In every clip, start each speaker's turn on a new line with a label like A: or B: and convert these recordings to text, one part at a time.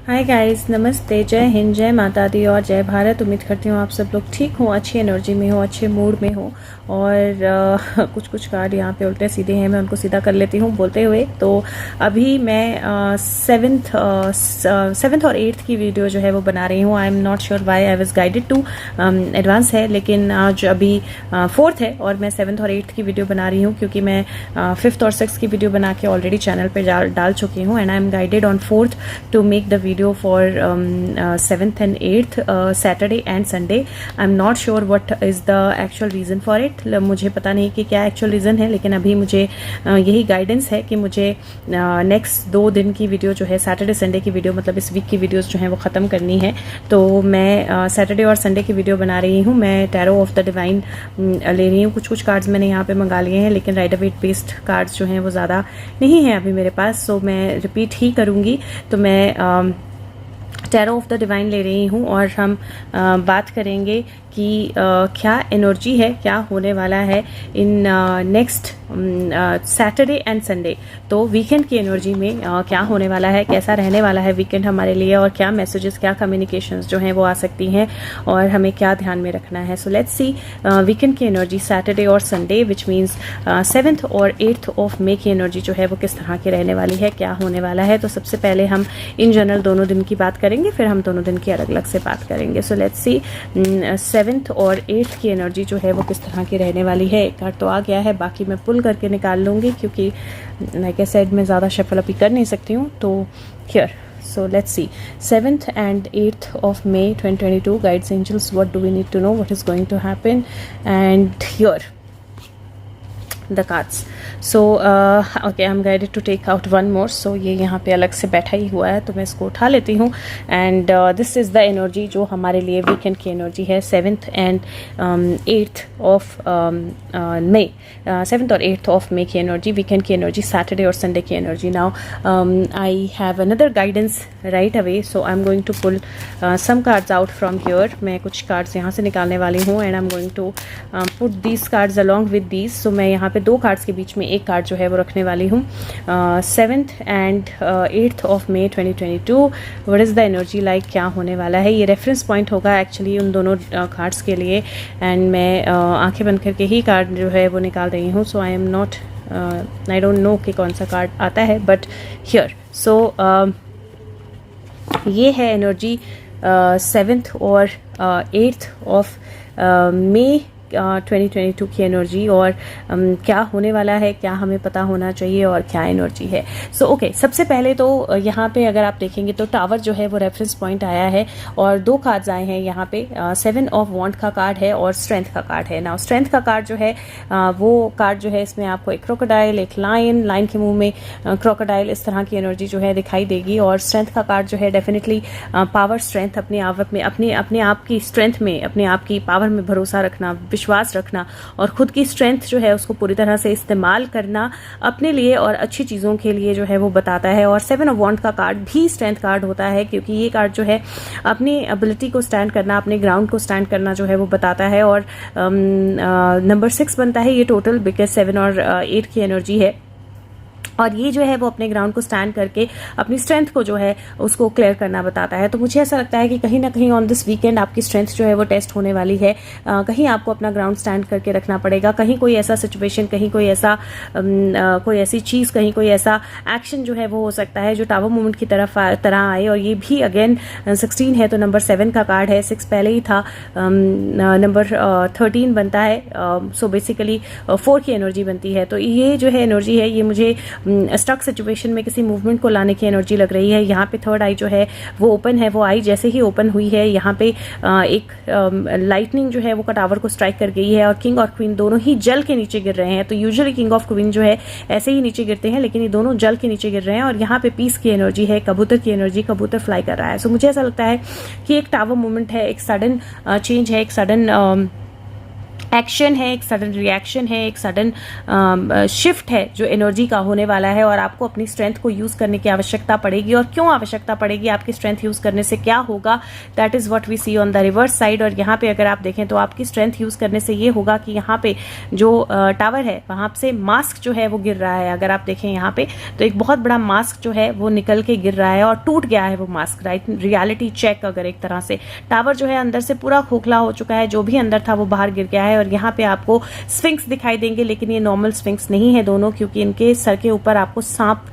A: Hi guys, नमस्ते, जय हिंद, जय माता दी और जय भारत। उम्मीद करती हूँ आप सब लोग ठीक हो, अच्छी एनर्जी में हो, अच्छे मूड में हो। और कुछ कुछ कार्ड यहाँ पे उल्टे सीधे हैं, मैं उनको सीधा कर लेती हूँ बोलते हुए। तो अभी मैं सेवन्थ और एट्थ की वीडियो जो है वो बना रही हूँ। I am not sure why I was guided to advance है, लेकिन आज अभी फोर्थ है और मैं सेवन्थ और एट्थ की वीडियो बना रही हूँ क्योंकि मैं फिफ्थ और सिक्स की वीडियो बना के ऑलरेडी चैनल पे डाल चुकी हूँ। And I am guided on fourth to make the video for 7th and 8th Saturday and Sunday. I'm not sure what is the actual reason for it. मुझे पता नहीं कि क्या एक्चुअल रीज़न है, लेकिन अभी मुझे यही गाइडेंस है कि मुझे नेक्स्ट 2 दिन की वीडियो जो है, सैटरडे संडे की वीडियो, मतलब इस वीक की वीडियोस जो हैं वो ख़त्म करनी है। तो मैं सैटरडे और संडे की वीडियो बना रही हूँ। मैं टैरो ऑफ द डिवाइन ले रही हूँ। कुछ कुछ कार्ड्स मैंने यहाँ पे मंगा लिए हैं, लेकिन राइडर वेट बेस्ड कार्ड्स जो हैं वो ज़्यादा नहीं हैं अभी मेरे पास, सो मैं रिपीट ही करूँगी। तो मैं टैरो ऑफ द डिवाइन ले रही हूँ और हम बात करेंगे कि क्या एनर्जी है, क्या होने वाला है in next Saturday and Sunday. तो वीकेंड की एनर्जी में क्या होने वाला है, कैसा रहने वाला है वीकेंड हमारे लिए, और क्या मैसेजेस, क्या कम्युनिकेशंस जो हैं वो आ सकती हैं और हमें क्या ध्यान में रखना है। सो लेट्स सी वीकेंड की एनर्जी सैटरडे और संडे, विच मीन्स 7th और 8th ऑफ मे की एनर्जी जो है वो किस तरह की रहने वाली है, क्या होने वाला है। तो सबसे पहले हम इन जनरल दोनों दिन की बात करेंगे, फिर हम दोनों दिन की अलग अलग से बात करेंगे। सो लेट्स सी 7th और 8th की एनर्जी जो है वो किस तरह की रहने वाली है। एक कार्ड तो आ गया है, बाकी मैं पुल करके निकाल लूँगी क्योंकि लाइक आई सेड मैं ज़्यादा शफल अभी कर नहीं सकती हूँ। तो here, so let's see 7th and 8th of May 2022 guides, angels, what do we need to know, what is going to happen, and here the cards. So okay, I'm guided to take out one more. So ये यहाँ पे अलग से बैठा ही हुआ है, तो मैं इसको उठा लेती हूँ। And this is the energy जो हमारे लिए वीकेंड की एनर्जी है, 7th and 8th of may, 7th और 8th ऑफ मे की एनर्जी, वीकेंड की एनर्जी, सैटरडे और संडे की energy. Now I have another guidance right away, so I am going to pull some cards out from here. मैं कुछ cards यहाँ से निकालने वाली हूँ and I am going to put these cards along with these. So मैं यहाँ पे 2 कार्ड्स के बीच में एक कार्ड जो है वो रखने वाली हूँ। 7th and 8th of may 2022, what is the energy like, क्या होने वाला है। ये रेफरेंस पॉइंट होगा एक्चुअली उन दोनों कार्ड्स के लिए। एंड मैं आंखें बंद करके ही कार्ड जो है वो निकाल रही हूँ। सो आई डोंट नो कि कौन सा कार्ड आता है, बट हियर। सो ये है एनर्जी 7th और 8th ऑफ मे 2022 की एनर्जी, और क्या होने वाला है, क्या हमें पता होना चाहिए और क्या एनर्जी है। सो ओके, सबसे पहले तो यहाँ पे अगर आप देखेंगे तो टावर जो है वो रेफरेंस पॉइंट आया है और 2 कार्ड्स आए हैं यहाँ पे। 7 ऑफ वॉन्ड का कार्ड है और स्ट्रेंथ का कार्ड है। नाउ स्ट्रेंथ का कार्ड जो है वो कार्ड जो है, इसमें आपको एक क्रोकोडाइल, एक लाइन के मुंह में क्रोकोडाइल, इस तरह की एनर्जी जो है दिखाई देगी। और स्ट्रेंथ का कार्ड जो है डेफिनेटली पावर, स्ट्रेंथ, अपने आप में, अपने आप की स्ट्रेंथ में, अपने आप की पावर में भरोसा रखना, विश्वास रखना और खुद की स्ट्रेंथ जो है उसको पूरी तरह से इस्तेमाल करना अपने लिए और अच्छी चीज़ों के लिए जो है वो बताता है। और 7 ऑफ वॉन्ड का कार्ड भी स्ट्रेंथ कार्ड होता है, क्योंकि ये कार्ड जो है अपनी एबिलिटी को स्टैंड करना, अपने ग्राउंड को स्टैंड करना जो है वो बताता है। और नंबर 6 बनता है ये टोटल, बिकॉज 7 और 8 की एनर्जी है। और ये जो है वो अपने ग्राउंड को स्टैंड करके अपनी स्ट्रेंथ को जो है उसको क्लियर करना बताता है। तो मुझे ऐसा लगता है कि कहीं ना कहीं ऑन दिस वीकेंड आपकी स्ट्रेंथ जो है वो टेस्ट होने वाली है। कहीं आपको अपना ग्राउंड स्टैंड करके रखना पड़ेगा, कहीं कोई ऐसा सिचुएशन, कहीं कोई ऐसा कोई ऐसी चीज़, कहीं कोई ऐसा एक्शन जो है वो हो सकता है जो टावर मूवमेंट की तरह आए। और ये भी अगेन 16 है, तो नंबर 7 का कार्ड है, 6 पहले ही था, नंबर 13 बनता है। सो बेसिकली 4 की एनर्जी बनती है। तो ये जो है एनर्जी है, ये मुझे स्टक सिचुएशन में किसी मूवमेंट को लाने की एनर्जी लग रही है। यहाँ पे थर्ड आई जो है वो ओपन है, वो आई जैसे ही ओपन हुई है यहाँ पे एक लाइटनिंग जो है वो टावर को स्ट्राइक कर गई है और किंग और क्वीन दोनों ही जल के नीचे गिर रहे हैं। तो यूजुअली किंग ऑफ क्वीन जो है ऐसे ही नीचे गिरते हैं, लेकिन ये दोनों जल के नीचे गिर रहे हैं। और यहाँ पे पीस की एनर्जी है, कबूतर की एनर्जी, कबूतर फ्लाई कर रहा है। सो मुझे ऐसा लगता है कि एक टावर मूवमेंट है, एक सडन चेंज है, एक सडन एक्शन है, एक सडन रिएक्शन है, एक सडन शिफ्ट है जो एनर्जी का होने वाला है, और आपको अपनी स्ट्रेंथ को यूज करने की आवश्यकता पड़ेगी। और क्यों आवश्यकता पड़ेगी, आपकी स्ट्रेंथ यूज करने से क्या होगा, that is what we see on the reverse side. और यहाँ पे अगर आप देखें तो आपकी स्ट्रेंथ यूज करने से ये होगा कि यहाँ पे जो टावर है वहां से मास्क जो है वो गिर रहा है। अगर आप देखें यहाँ पे तो एक बहुत बड़ा मास्क जो है वो निकल के गिर रहा है और टूट गया है वो मास्क, राइट। रियलिटी चेक, अगर एक तरह से टावर जो है अंदर से पूरा खोखला हो चुका है, जो भी अंदर था वो बाहर गिर गया है। और यहाँ पे आपको स्फिंक्स दिखाई देंगे, लेकिन ये नॉर्मल स्फिंक्स नहीं है दोनों, क्योंकि इनके सर के ऊपर आपको सांप,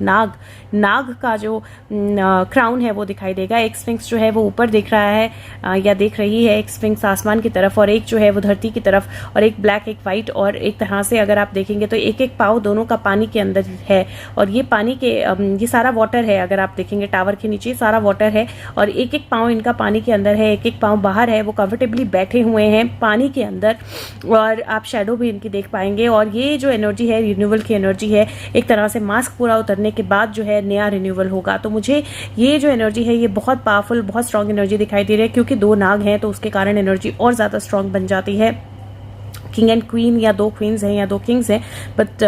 A: नाग का जो क्राउन है वो दिखाई देगा। एक स्फिंक्स जो है वो ऊपर देख रहा है या देख रही है, एक स्फिंक्स आसमान की तरफ, और एक जो है वो धरती की तरफ, और एक ब्लैक एक व्हाइट। और एक तरह से अगर आप देखेंगे तो एक एक पाँव दोनों का पानी के अंदर है, और ये पानी के ये सारा वाटर है। अगर आप देखेंगे टावर के नीचे सारा वाटर है, और एक एक पाँव इनका पानी के अंदर है, एक एक पाँव बाहर है। वो कंफर्टेबली बैठे हुए हैं पानी के अंदर, और आप शेडो भी इनकी देख पाएंगे। और ये जो एनर्जी है रिन्यूअल की एनर्जी है, एक तरह से मास्क पूरा उतरने के बाद जो है नया रिन्यूअल होगा। तो मुझे ये जो एनर्जी है ये बहुत पावरफुल, बहुत स्ट्रांग एनर्जी दिखाई दे रही है, क्योंकि दो नाग हैं तो उसके कारण एनर्जी और ज्यादा स्ट्रांग बन जाती है। किंग एंड क्वीन, या दो क्वींस हैं या दो किंग्स हैं, बट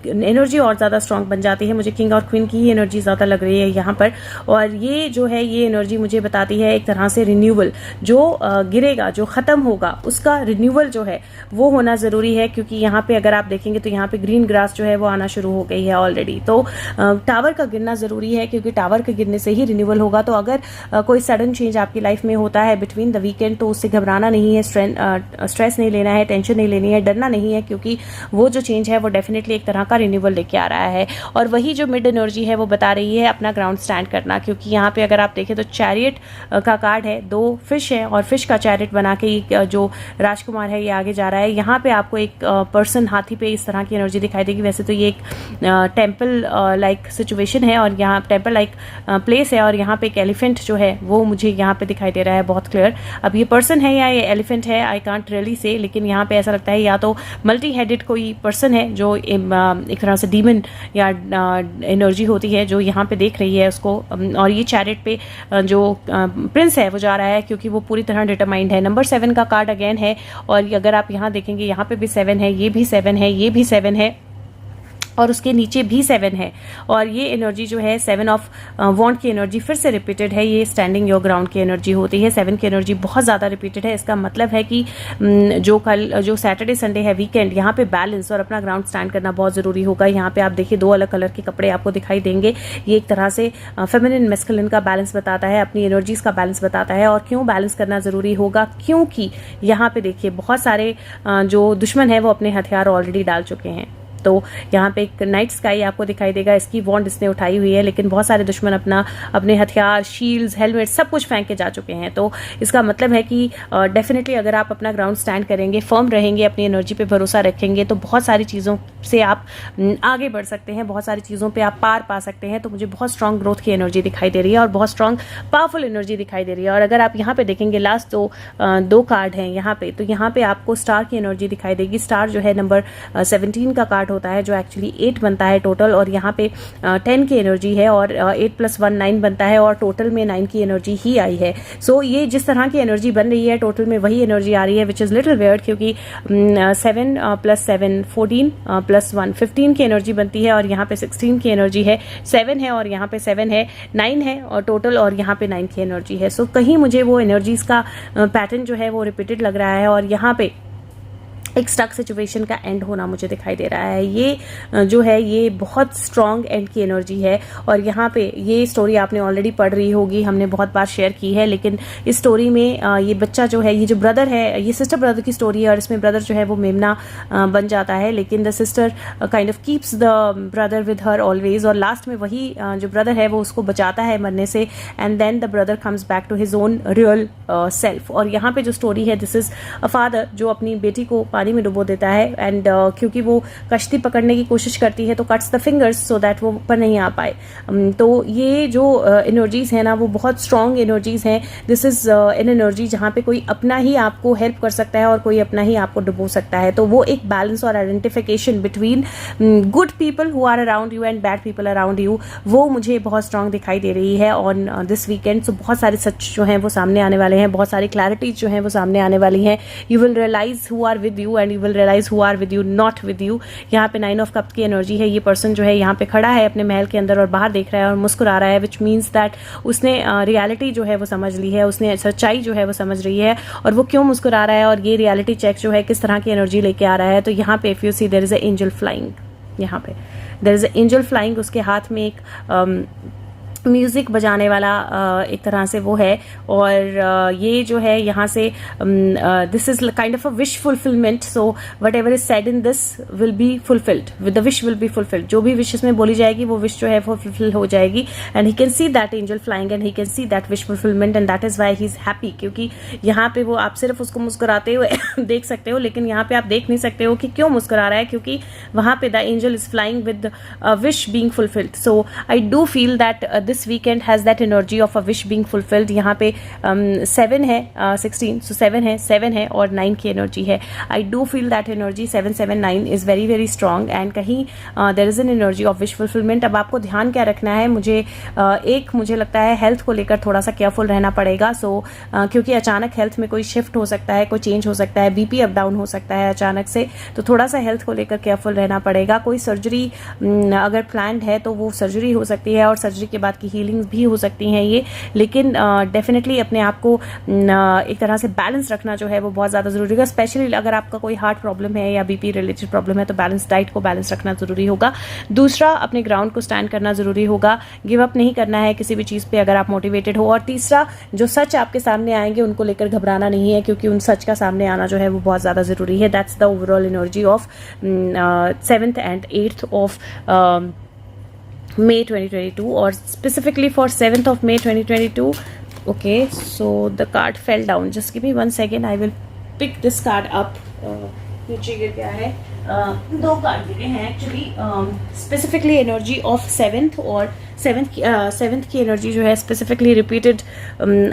A: एनर्जी और ज़्यादा स्ट्रांग बन जाती है। मुझे किंग और क्वीन की ही एनर्जी ज़्यादा लग रही है यहाँ पर। और ये जो है ये एनर्जी मुझे बताती है एक तरह से रिन्यूअल, जो गिरेगा, जो ख़त्म होगा, उसका रिन्यूअल जो है वो होना ज़रूरी है। क्योंकि यहाँ पे अगर आप देखेंगे तो यहाँ पे ग्रीन ग्रास जो है वो आना शुरू हो गई है ऑलरेडी। तो टावर का गिरना ज़रूरी है, क्योंकि टावर के गिरने से ही रिन्यूअल होगा। तो अगर कोई सडन चेंज आपकी लाइफ में होता है बिटवीन द वीकेंड, तो उससे घबराना नहीं है, स्ट्रेस नहीं लेना है, टेंशन नहीं लेनी है, डरना नहीं है, क्योंकि वो जो चेंज है वो डेफिनेटली एक तरह का रिन्यूअल लेके आ रहा है। और वही जो मिड एनर्जी है वो बता रही है अपना ग्राउंड स्टैंड करना। क्योंकि यहाँ पे अगर आप देखें तो चैरियट का कार्ड है, दो फिश है, और फिश का चैरियट बना के जो राजकुमार है ये आगे जा रहा है। यहाँ पे आपको एक पर्सन हाथी पे इस तरह की एनर्जी दिखाई देगी। वैसे तो ये एक टेम्पल लाइक सिचुएशन है, और यहाँ टेम्पल लाइक प्लेस है, और यहाँ पे एक एलिफेंट जो है वो मुझे यहाँ पे दिखाई दे रहा है बहुत क्लियर। अब ये पर्सन है या ये एलिफेंट है, आई कांट रियली से, लेकिन यहाँ पे ऐसा लगता है या तो मल्टी हेडेड कोई पर्सन है जो एक तरह से डीमन या एनर्जी होती है जो यहाँ पे देख रही है उसको। और ये चैरिट पे जो प्रिंस है वो जा रहा है, क्योंकि वो पूरी तरह डिटरमाइंड है। नंबर 7 का कार्ड अगेन है, और अगर आप यहाँ देखेंगे यहाँ पे भी 7 है, ये भी 7 है, ये भी 7 है, और उसके नीचे भी 7 है। और ये एनर्जी जो है 7 ऑफ वॉन्ड की एनर्जी फिर से रिपीटेड है। ये स्टैंडिंग योर ग्राउंड की एनर्जी होती है। 7 की एनर्जी बहुत ज़्यादा रिपीटेड है। इसका मतलब है कि जो सैटरडे संडे है वीकेंड, यहाँ पे बैलेंस और अपना ग्राउंड स्टैंड करना बहुत ज़रूरी होगा। यहाँ पे आप देखिए 2 अलग कलर के कपड़े आपको दिखाई देंगे। ये एक तरह से फेमिनिन मैस्कुलिन का बैलेंस बताता है, अपनी एनर्जीज का बैलेंस बताता है। और क्यों बैलेंस करना ज़रूरी होगा, क्योंकि यहाँ पे देखिए बहुत सारे जो दुश्मन है वो अपने हथियार ऑलरेडी डाल चुके हैं। तो यहाँ पे एक नाइट स्काई आपको दिखाई देगा, इसकी वॉन्ड इसने उठाई हुई है, लेकिन बहुत सारे दुश्मन अपने हथियार, शील्ड्स, हेलमेट सब कुछ फेंक के जा चुके हैं। तो इसका मतलब है कि डेफिनेटली अगर आप अपना ग्राउंड स्टैंड करेंगे, फर्म रहेंगे, अपनी एनर्जी पे भरोसा रखेंगे, तो बहुत सारी चीज़ों से आप आगे बढ़ सकते हैं, बहुत सारी चीज़ों पर आप पार पा सकते हैं। तो मुझे बहुत स्ट्रांग ग्रोथ की एनर्जी दिखाई दे रही है और बहुत स्ट्रांग पावरफुल एनर्जी दिखाई दे रही है। और अगर आप यहाँ पे देखेंगे लास्ट दो कार्ड हैं यहाँ पे, तो यहाँ पे आपको स्टार की एनर्जी दिखाई देगी। स्टार जो है नंबर 17 का कार्ड होता है, जो एक्चुअली 8 बनता है टोटल, और यहाँ पे 10 की एनर्जी है, और 8 + 1 9 बनता है, और टोटल में 9 की एनर्जी ही आई है। सो ये जिस तरह की एनर्जी बन रही है टोटल में वही एनर्जी आ रही है, विच इज़ लिटिल वियर्ड, क्योंकि 7 + 7 14 + 1 15 की एनर्जी बनती है, और यहाँ पे 16 की एनर्जी है, 7 है और यहाँ पे 7 है, 9 है और टोटल, और यहाँ पे 9 की एनर्जी है। सो कहीं मुझे वो एनर्जीज का पैटर्न जो है वो रिपीटेड लग रहा है, और यहाँ पे एक स्टक सिचुएशन का एंड होना मुझे दिखाई दे रहा है। ये जो है ये बहुत स्ट्रॉन्ग एंड की एनर्जी है। और यहाँ पे ये स्टोरी आपने ऑलरेडी पढ़ रही होगी, हमने बहुत बार शेयर की है, लेकिन इस स्टोरी में ये बच्चा जो है, ये जो ब्रदर है, ये सिस्टर ब्रदर की स्टोरी है, और इसमें ब्रदर जो है वो मेमना बन जाता है, लेकिन the sister kind of keeps the brother with her always, और लास्ट में वही जो ब्रदर है वो उसको बचाता है मरने से, and then the brother comes back to his own real self. और यहाँ पे जो स्टोरी है, दिस इज अ फादर जो अपनी बेटी को पानी में डुबो देता है, एंड क्योंकि वो कश्ती पकड़ने की कोशिश करती है तो cuts the fingers so that वो ऊपर नहीं आ पाए। तो ये जो एनर्जीज है ना वो बहुत स्ट्रॉन्ग एनर्जीज हैं। दिस इज एन एनर्जी जहाँ पे कोई अपना ही आपको हेल्प कर सकता है और कोई अपना ही आपको डुबो सकता है। तो वो एक बैलेंस और identification between good people who are around you and bad people around you, वो मुझे बहुत स्ट्रॉन्ग दिखाई दे रही है ऑन दिस वीकेंड। सो बहुत सारे सच जो हैं वो सामने आने वाले हैं, बहुत सारी क्लैरिटीज जो हैं वो सामने आने वाली हैं। You will realise who are with you you and you will realise who are with you, not with you. यहाँ पे 9 ऑफ कप की एनर्जी है। ये पर्सन जो है यहाँ पे खड़ा है अपने महल के अंदर और बाहर देख रहा है और मुस्कुरा रहा है, विच मीन्स दैट उसने रियलिटी जो है वो समझ ली है, उसने सच्चाई जो है वो समझ रही है और वो क्यों मुस्कुरा रहा है और ये रियलिटी चेक जो है किस तरह की एनर्जी लेके आ रहा है। तो यहाँ पे if you see there is a angel flying, यहाँ पे there is a angel flying, उसके हाथ में एक म्यूजिक बजाने वाला एक तरह से वो है और ये जो है यहाँ से this is kind of a wish fulfilment. So what ever is said in this will be fulfilled, with the wish will be fulfilled. जो भी विश इसमें बोली जाएगी वो विश जो है वो फुलफिल हो जाएगी and he can see that angel flying and he can see that wish fulfilment and that is why he is happy. क्योंकि यहाँ पे वो आप सिर्फ उसको मुस्कुराते हुए देख सकते हो, लेकिन यहाँ पे आप देख नहीं सकते हो कि क्यों मुस्कुरा रहा है, क्योंकि वहां पे the angel is flying with wish being fulfilled. So I do feel that this weekend has that energy of a wish being fulfilled। यहाँ पे 7 है 16, so 7 है और 9 की एनर्जी है। I do feel that energy 7, 7, 9 is very very strong and कहीं there is an energy of wish fulfillment। अब आपको ध्यान क्या रखना है, मुझे लगता है हेल्थ को लेकर थोड़ा सा केयरफुल रहना पड़ेगा। क्योंकि अचानक हेल्थ में कोई शिफ्ट हो सकता है, कोई चेंज हो सकता है, बीपी अप डाउन हो सकता है अचानक से, तो थोड़ा सा हेल्थ को लेकर केयरफुल रहना पड़ेगा। कोई सर्जरी अगर प्लान्ड है तो वो सर्जरी हो सकती है और सर्जरी के बाद की हीलिंग्स भी हो सकती हैं ये, लेकिन डेफिनेटली अपने आप को एक तरह से बैलेंस रखना जो है वो बहुत ज़्यादा ज़रूरी होगा। स्पेशली अगर आपका कोई हार्ट प्रॉब्लम है या बीपी रिलेटेड प्रॉब्लम है तो बैलेंस डाइट को बैलेंस रखना ज़रूरी होगा। दूसरा, अपने ग्राउंड को स्टैंड करना ज़रूरी होगा, गिव अप नहीं करना है किसी भी चीज़ पे अगर आप मोटिवेटेड हो। और तीसरा, जो सच आपके सामने आएंगे उनको लेकर घबराना नहीं है, क्योंकि उन सच का सामने आना जो है वो बहुत ज़्यादा ज़रूरी है। That's the overall energy of 7th and 8th of May 2022, or specifically for 7th of May 2022. Okay, so the card fell down. Just give me 1 second. I will pick this card up. नीचे गिर गया है, 2 card गिरे हैं actually. Specifically energy of 7th और 7th की energy जो है स्पेसिफिकली रिपीटेड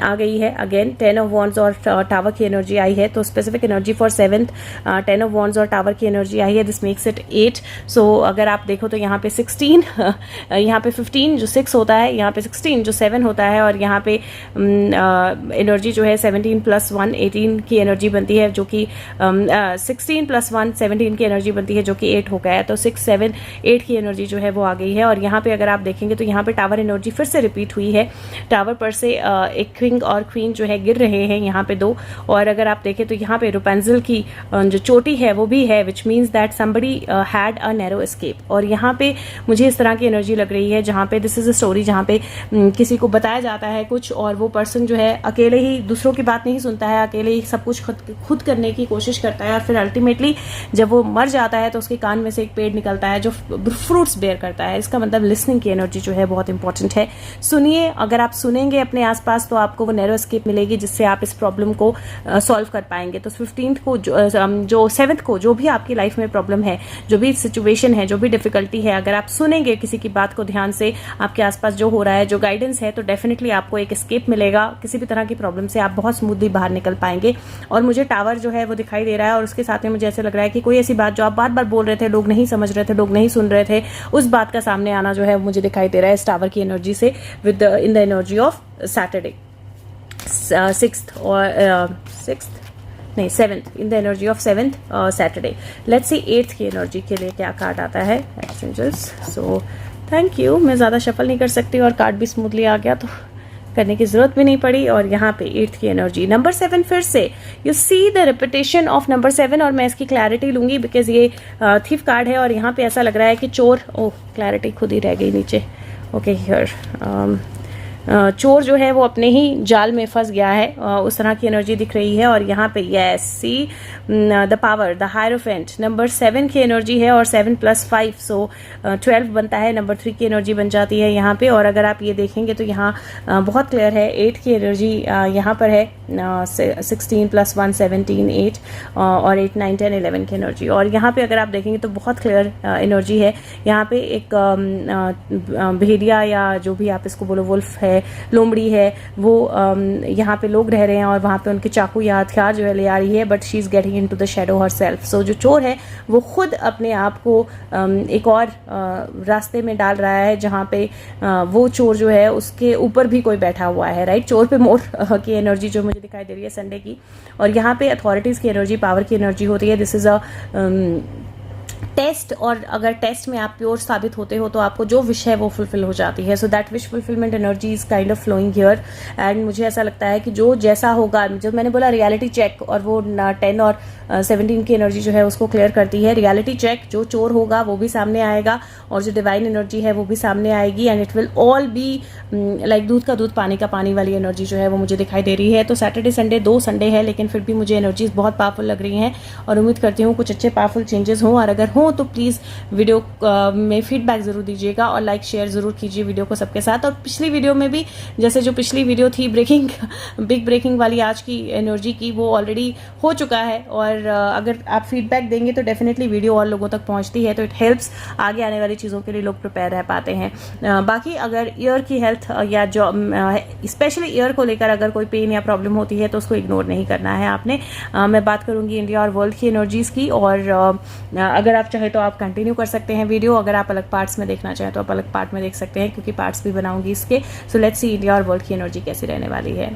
A: आ गई है अगेन। 10 ऑफ वॉन्ड्स और टावर की एनर्जी आई है, तो specific energy for 7th 10 of wands और टावर की एनर्जी आई है। This makes it 8। सो अगर आप देखो तो यहाँ पे 16 यहाँ पे 15 जो 6 होता है, यहाँ पे 16 जो 7 होता है, और यहाँ पे एनर्जी जो है 17 + 1 18 की एनर्जी बनती है, जो कि 16 + 1 17 की एनर्जी बनती है, जो कि 8 हो गया है। तो 6 7 8 की एनर्जी जो है वो आ गई है। और यहाँ पे अगर आप देखेंगे तो यहाँ पे टावर एनर्जी फिर से रिपीट हुई है। टावर पर से एक किंग और क्वीन जो है गिर रहे हैं यहाँ पे 2। और अगर आप देखें तो यहाँ पे रुपेंजल की जो चोटी है वो भी है, which means that somebody had a narrow escape. और यहाँ पे मुझे इस तरह की एनर्जी लग रही है जहाँ पे दिस इज अ स्टोरी जहाँ पे किसी को बताया जाता है कुछ, और वो पर्सन जो है अकेले ही दूसरों की बात नहीं सुनता है, अकेले ही सब कुछ खुद करने की कोशिश करता है, और फिर अल्टीमेटली जब वो मर जाता है तो उसके कान में से एक पेड़ निकलता है जो फ्रूट्स बेयर करता है। इसका मतलब लिसनिंग की एनर्जी जो है बहुत इंपॉर्टेंट है। सुनिए, अगर आप सुनेंगे अपने आसपास तो आपको वो नैरो एस्केप मिलेगी जिससे आप इस प्रॉब्लम को सॉल्व कर पाएंगे। तो 15th को जो 7th को जो भी आपकी लाइफ में प्रॉब्लम है, जो भी सिचुएशन है, जो भी डिफिकल्टी है, अगर आप सुनेंगे किसी की बात को ध्यान से, आपके आसपास जो हो रहा है, जो गाइडेंस है, तो डेफिनेटली आपको एक एस्केप मिलेगा। किसी भी तरह की प्रॉब्लम से आप बहुत स्मूथली बाहर निकल पाएंगे। और मुझे टावर जो है वो दिखाई दे रहा है, और उसके साथ में मुझे ऐसे लग रहा है कि कोई ऐसी बात जो आप बार बार बोल रहे थे, लोग नहीं समझ रहे थे, लोग नहीं सुन रहे थे, उस बात का सामने आना जो है मुझे दिखाई दे रहा है इस टावर की एनर्जी से, with in the energy of Saturday 6th और 7th, in the energy of 7th Saturday. Let's see 8th की एनर्जी के लिए क्या कार्ड आता है एक्सचेंजेस। सो थैंक यू, मैं ज़्यादा शफल नहीं कर सकती और कार्ड भी स्मूथली आ गया तो करने की जरूरत भी नहीं पड़ी। और यहाँ पे 8th की एनर्जी नंबर 7 फिर से you see the repetition of number 7। और मैं इसकी क्लैरिटी लूंगी बिकॉज ये थीफ कार्ड है, और यहाँ पे ऐसा लग रहा है कि चोर, ओह क्लैरिटी खुद ही रह गई नीचे, ओके हियर, चोर जो है वो अपने ही जाल में फंस गया है, उस तरह की एनर्जी दिख रही है। और यहाँ पे yes see the power, the hierophant, number 7 की एनर्जी है, और 7 + 5 सो 12 बनता है, नंबर 3 की एनर्जी बन जाती है यहाँ पे। और अगर आप ये देखेंगे तो यहाँ बहुत क्लियर है 8 की एनर्जी यहाँ पर है, 16 + 1 17 8, और 8 9 10 11 की एनर्जी। और यहाँ पे अगर आप देखेंगे तो बहुत क्लियर एनर्जी है। यहाँ पे एक भेड़िया या जो भी आप इसको बोलो, वुल्फ है, है, लोमड़ी है, वो यहाँ पे लोग रह रहे हैं और वहाँ पे उनके चाकू या हथियार जो है ले आ रही है, but she is getting into the shadow herself. सो जो चोर है वो खुद अपने आप को एक और रास्ते में डाल रहा है जहाँ पे वो चोर जो है उसके ऊपर भी कोई बैठा हुआ है, राइट। चोर पे मोर की एनर्जी जो मुझे दिखाई दे रही है संडे की, और यहाँ पे अथॉरिटीज़ की एनर्जी, पावर की एनर्जी होती है। दिस इज़ अ टेस्ट, और अगर टेस्ट में आप प्योर साबित होते हो तो आपको जो विश है वो फुलफिल हो जाती है। So that wish fulfilment energy is kind of flowing here, and मुझे ऐसा लगता है कि जो जैसा होगा, जब मैंने बोला रियलिटी चेक, और वो 10 और 17 की एनर्जी जो है उसको क्लियर करती है। रियलिटी चेक, जो चोर होगा वो भी सामने आएगा और जो डिवाइन एनर्जी है वो भी सामने आएगी, and it will all be like दूध का दूध पानी का पानी वाली एनर्जी जो है वो मुझे दिखाई दे रही है। तो सैटरडे संडे 2 संडे है, लेकिन फिर भी मुझे एनर्जीज बहुत पावरफुल लग रही हैं और उम्मीद करती हूँ कुछ अच्छे पावरफुल चेंजेस हों, और अगर हों तो प्लीज़ वीडियो में फीडबैक ज़रूर दीजिएगा और लाइक शेयर ज़रूर कीजिए वीडियो को सबके साथ। और पिछली वीडियो में भी, जैसे जो पिछली वीडियो थी बिग ब्रेकिंग वाली आज की एनर्जी की, वो ऑलरेडी हो चुका है, और अगर आप फीडबैक देंगे तो डेफिनेटली वीडियो और लोगों तक पहुंचती है, तो इट हेल्प्स, आगे आने वाली चीज़ों के लिए लोग प्रिपेयर रह पाते हैं। बाकी अगर ईयर की हेल्थ या जो स्पेशली ईयर को लेकर अगर कोई पेन या प्रॉब्लम होती है तो उसको इग्नोर नहीं करना है आपने। मैं बात करूंगी इंडिया और वर्ल्ड की एनर्जीज़ की, और अगर आप चाहे तो आप कंटिन्यू कर सकते हैं वीडियो, अगर आप अलग पार्ट्स में देखना चाहें तो आप अलग पार्ट में देख सकते हैं, क्योंकि पार्ट्स भी बनाऊंगी इसके। सो लेट्स सी इंडिया और वर्ल्ड की एनर्जी कैसी रहने वाली है।